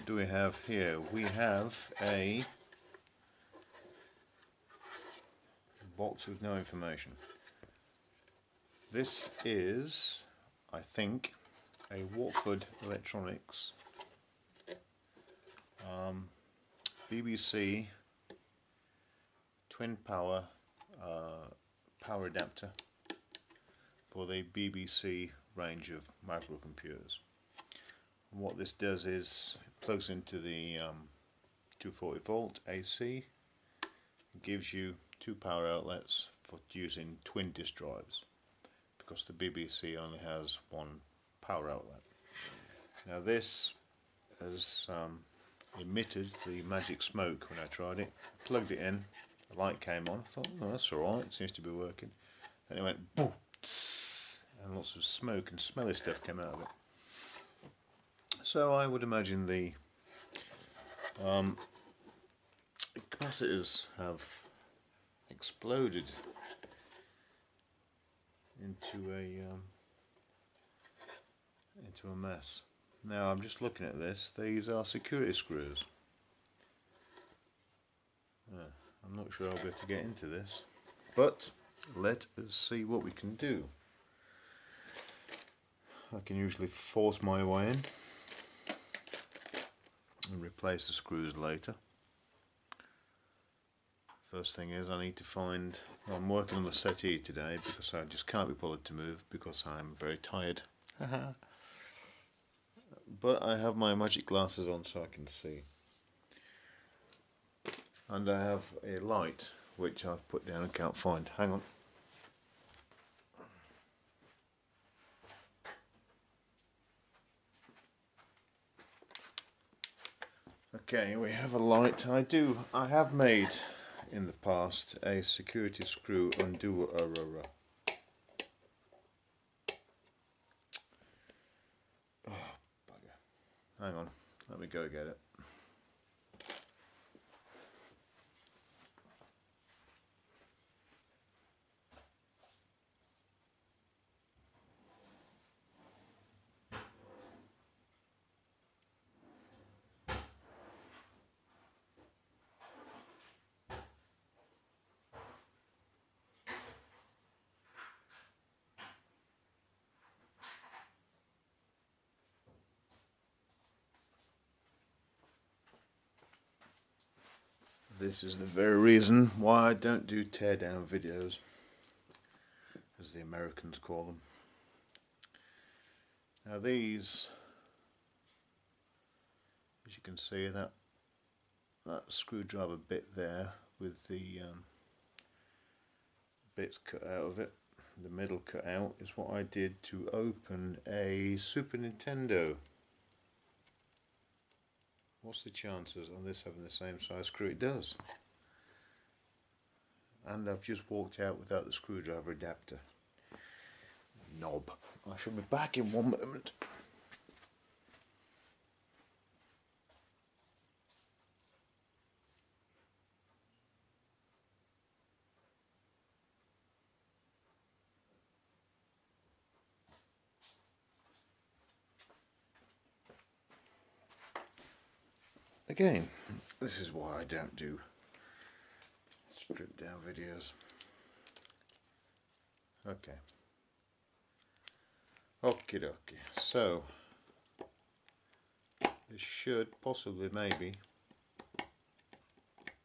what do we have here? We have a box with no information. This is, I think, a Watford Electronics BBC twin power power adapter for the BBC range of microcomputers. And what this does is it plugs into the 240 volt AC. It gives you two power outlets for using twin disk drives, because the BBC only has one power outlet. Now this has emitted the magic smoke when I tried it. I plugged it in, the light came on, I thought, oh, that's alright, it seems to be working. Then it went boom, and lots of smoke and smelly stuff came out of it. So I would imagine the capacitors have exploded into a mess. Now I'm just looking at this. These are security screws. I'm not sure I'll be able to get into this, but let us see what we can do. I can usually force my way in and replace the screws later. First thing is I need to find, well, I'm working on the settee today because I just can't be bothered to move because I'm very tired. But I have my magic glasses on so I can see. And I have a light which I've put down and can't find. Hang on. Okay, we have a light. I have made in the past a security screw undo error. Oh, bugger. Hang on, let me go get it. This is the very reason why I don't do teardown videos, as the Americans call them. Now these, as you can see, that screwdriver bit there with the bits cut out of it, the middle cut out, is what I did to open a Super Nintendo. What's the chances on this having the same size screw? It does. And I've just walked out without the screwdriver adapter. Knob. I shall be back in one moment. Again, this is why I don't do stripped down videos. Okay. Okie dokie. So, this should possibly, maybe,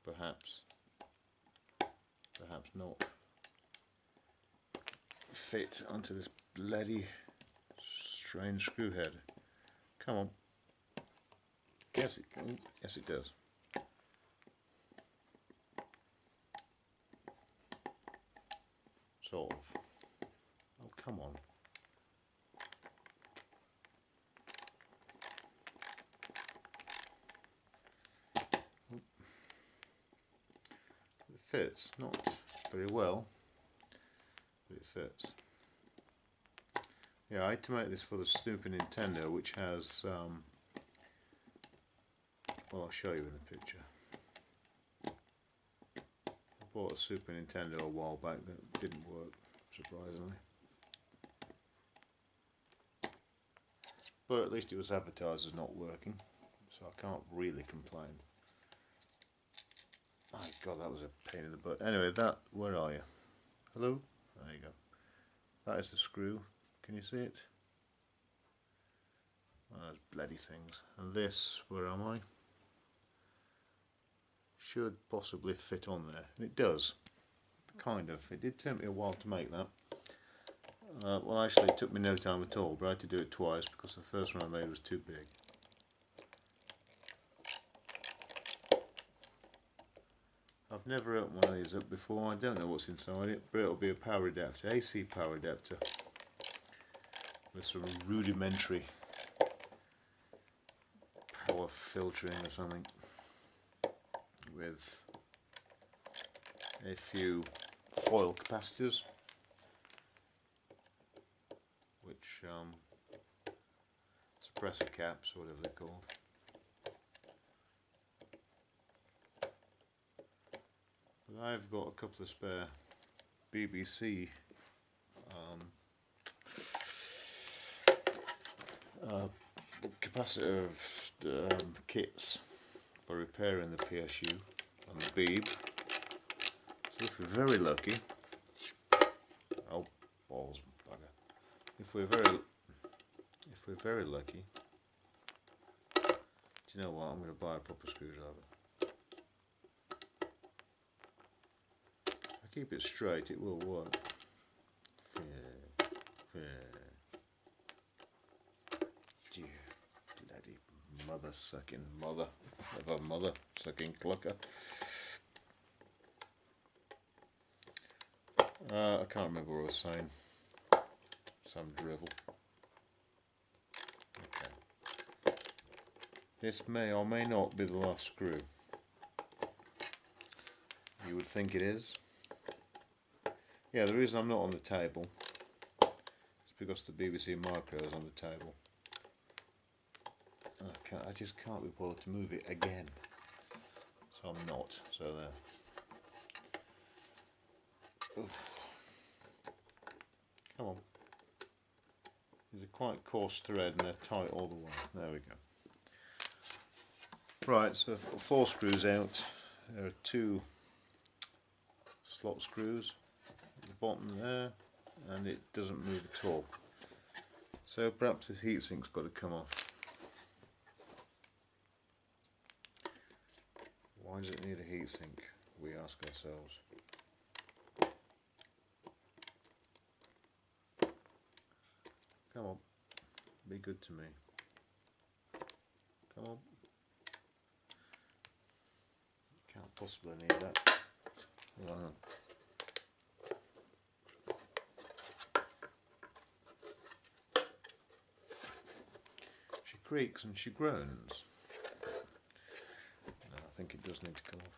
perhaps not, fit onto this bloody strange screw head. Come on. Yes, it does. Sort of. Oh, come on. It fits, not very well, but it fits. Yeah, I had to make this for the Super Nintendo, which has well, I'll show you in the picture. I bought a Super Nintendo a while back that didn't work, surprisingly. But at least it was advertised as not working, so I can't really complain. My God, that was a pain in the butt. Anyway, where are you? Hello? There you go. That is the screw. Can you see it? Oh, those bloody things. And this, where am I? Should possibly fit on there. And it does. Kind of. It did take me a while to make that. Well, actually, it took me no time at all, but I had to do it twice because the first one I made was too big. I've never opened one of these up before. I don't know what's inside it, but it'll be a power adapter, AC power adapter, with some rudimentary power filtering or something, with a few foil capacitors, which suppressor caps, or whatever they're called. But I've got a couple of spare BBC capacitor kits for repairing the PSU and the beeb. So if we're very lucky, oh balls, bugger! If we're very lucky, do you know what? I'm going to buy a proper screwdriver. If I keep it straight, it will work. Dear bloody mother sucking mother of a mother sucking clucker. I can't remember what I was saying. Some drivel. Okay. This may or may not be the last screw. You would think it is. Yeah, the reason I'm not on the table is because the BBC Micro is on the table. I just can't be bothered to move it again. So I'm not. So there. Oof. Come on. These are quite coarse thread and they're tight all the way. There we go. Right, so 4 screws out. There are 2 slot screws at the bottom there, and it doesn't move at all. So perhaps the heatsink's got to come off. Why does it need a heatsink? We ask ourselves. Come on, be good to me. Come on. Can't possibly need that. Wow. She creaks and she groans. No, I think it does need to come off.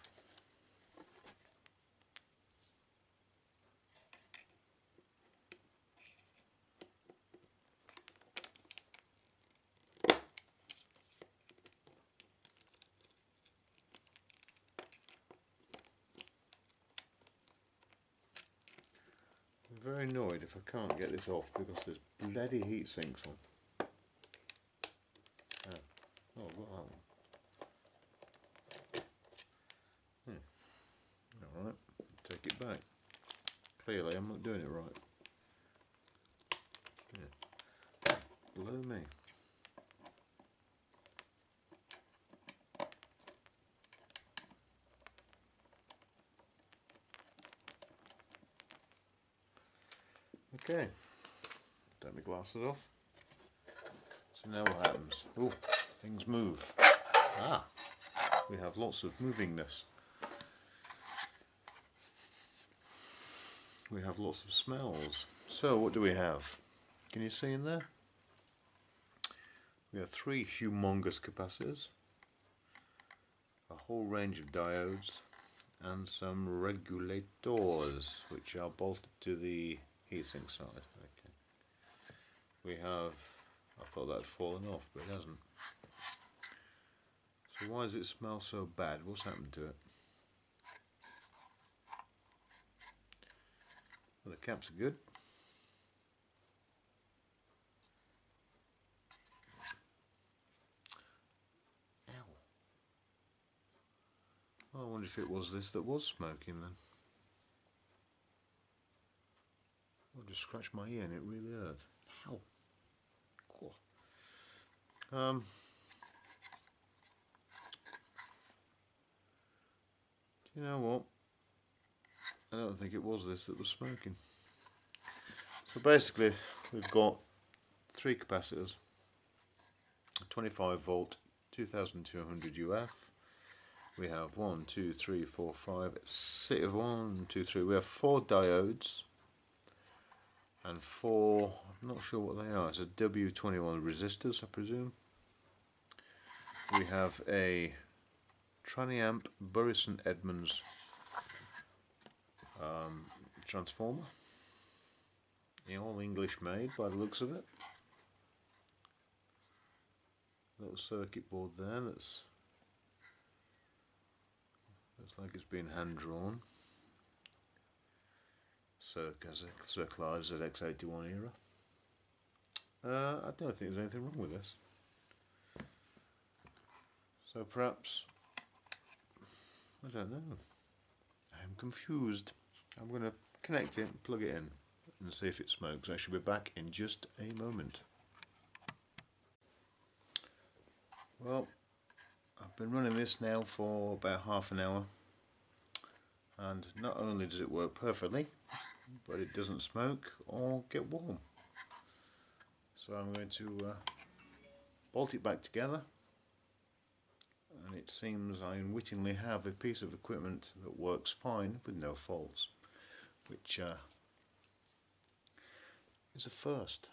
I'm very annoyed if I can't get this off because there's bloody heat sinks on. Oh, I've got that one. Alright, take it back. Clearly I'm not doing it right. Yeah. Blow me. Okay, take my glasses off. So now what happens? Oh, things move. Ah, we have lots of movingness. We have lots of smells. So what do we have? Can you see in there? We have 3 humongous capacitors, a whole range of diodes, and some regulators which are bolted to the heatsink side. Okay. We have, I thought that had fallen off, but it hasn't. So why does it smell so bad? What's happened to it? Well, the caps are good. if it was this that was smoking then. I just scratched my ear and it really hurt. Ow. Cool. Do you know what? I don't think it was this that was smoking. So basically we've got three capacitors, 25 volt, 2200 UF. We have 1, 2, 3, 4, 5, 6, 1, 2, 3. We have 4 diodes and 4, I'm not sure what they are, it's a W21 resistors I presume. We have a Troniamp Burrison Edmonds transformer, all English made by the looks of it. Little circuit board there that's looks like it's been hand drawn. Circa Live ZX81 era. I don't think there's anything wrong with this. So perhaps, I don't know. I'm confused. I'm going to connect it, plug it in, and see if it smokes. I shall be back in just a moment. Well, I've been running this now for about half an hour, and not only does it work perfectly, but it doesn't smoke or get warm. So I'm going to bolt it back together, and it seems I unwittingly have a piece of equipment that works fine with no faults, which is a first.